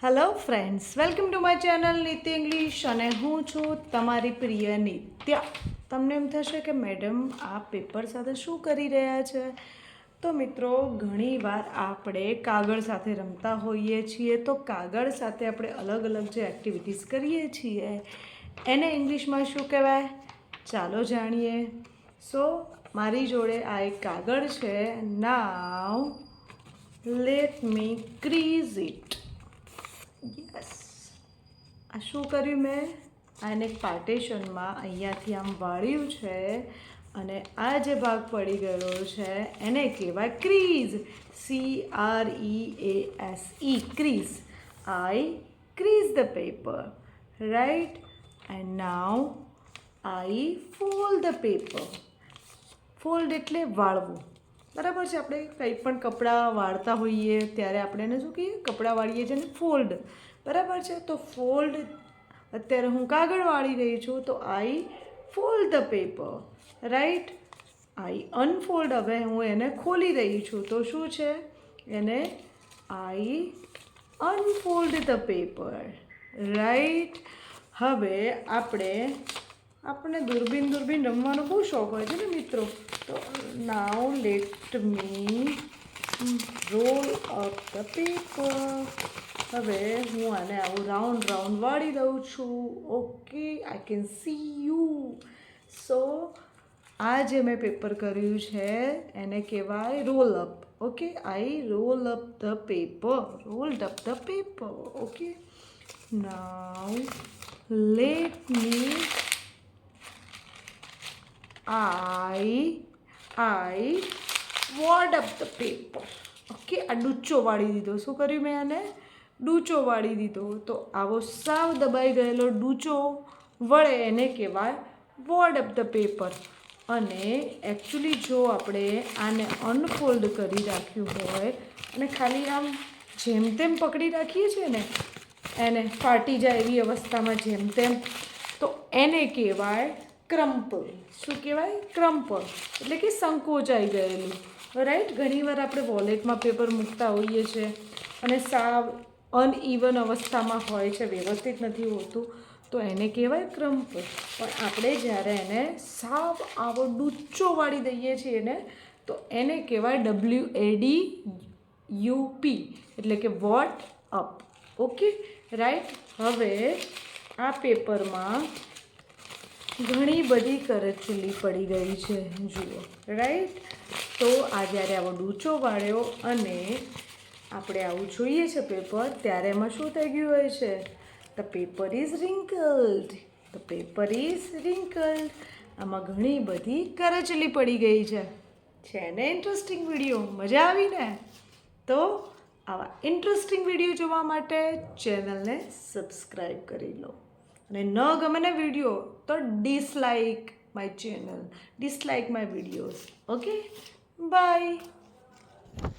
Hello friends, welcome to my channel નિત્ય English અને હું છું તમારી પ્રિય નિત્યા. તમને એમ થશે કે મેડમ આ પેપર સાથે શું કરી રહ્યા છે? તો મિત્રો, ઘણીવાર આપણે કાગળ સાથે રમતા હોઈએ છીએ. તો કાગળ સાથે આપણે અલગ અલગ જે એક્ટિવિટીઝ કરીએ છીએ એને ઇંગ્લિશમાં શું કહેવાય? ચાલો જાણીએ. સો મારી જોડે આ એક કાગળ છે. નાવ let me crease it. Yes, આ શું કર્યું મેં? આને પાર્ટીશનમાં અહીંયાથી આમ વાળ્યું છે અને આ જે ભાગ પડી ગયો છે એને કહેવાય crease. CREASE, crease. I crease the paper, right? And now I fold the paper. Fold એટલે વાળવું, બરાબર છે. આપણે કંઈ પણ કપડાં વાળતા હોઈએ ત્યારે આપણે એને શું કહીએ? કપડાં વાળીએ છીએ ને ફોલ્ડ, બરાબર છે. તો ફોલ્ડ, અત્યારે હું કાગળ વાળી રહી છું તો I fold the paper, right. I unfold, હવે હું એને ખોલી રહી છું તો શું છે? એને આઈ અનફોલ્ડ ધ પેપર, રાઈટ. હવે આપણે દૂરબીન રમવાનો બહુ શોખ હોય છે ને મિત્રો. તો now let me roll up the paper. હવે હું આને આવું રાઉન્ડ વાળી દઉં છું. Okay, I can see you. So આ જે મેં પેપર કર્યું છે એને કહેવાય roll up. Okay, I roll up the paper, rolled up the paper. Okay, now let me I wad up the paper. Okay, આ ડૂચો વાળી દીધો. શું કર્યું મેં? આને ડૂચો વાળી દીધો. તો આવો સાવ દબાઈ ગયેલો ડૂચો વળે એને કહેવાય વોડ અપ ધ પેપર. અને એકચ્યુઅલી જો આપણે આને અનફોલ્ડ કરી રાખ્યું હોય અને ખાલી આમ જેમ તેમ પકડી રાખીએ છીએ ને, એને ફાટી જાય એવી અવસ્થામાં જેમ તેમ, તો એને કહેવાય ક્રમ્પલ. શું કહેવાય? ક્રમ્પલ એટલે કે સંકોચાઈ ગયેલું, રાઈટ. ઘણીવાર આપણે વોલેટમાં પેપર મૂકતા હોઈએ છીએ અને સાવ અનઇવન અવસ્થામાં હોય છે, વ્યવસ્થિત નથી હોતું, તો એને કહેવાય ક્રમ્પલ. પણ આપણે જ્યારે એને સાવ આવો ડૂચો વાળી દઈએ છીએ ને, તો એને કહેવાય WADUP, એટલે કે વોટ અપ. Okay, right. હવે આ પેપરમાં ઘણી બધી કરચલી પડી ગઈ છે, જુઓ, રાઈટ. તો આ જ્યારે આવો ડૂચો વાળ્યો અને આપણે આવું જોઈએ છે પેપર, ત્યારે એમાં શું થઈ ગયું હોય છે? The paper is wrinkled. The paper is wrinkled. આમાં ઘણી બધી કરચલી પડી ગઈ છે ને ઇન્ટરેસ્ટિંગ વિડીયો? મજા આવી ને? તો આવા ઇન્ટરેસ્ટિંગ વિડીયો જોવા માટે ચેનલને સબસ્ક્રાઈબ કરી લો. અને ન ગમે ને વિડીયો તો dislike my channel, dislike my videos. Okay, by.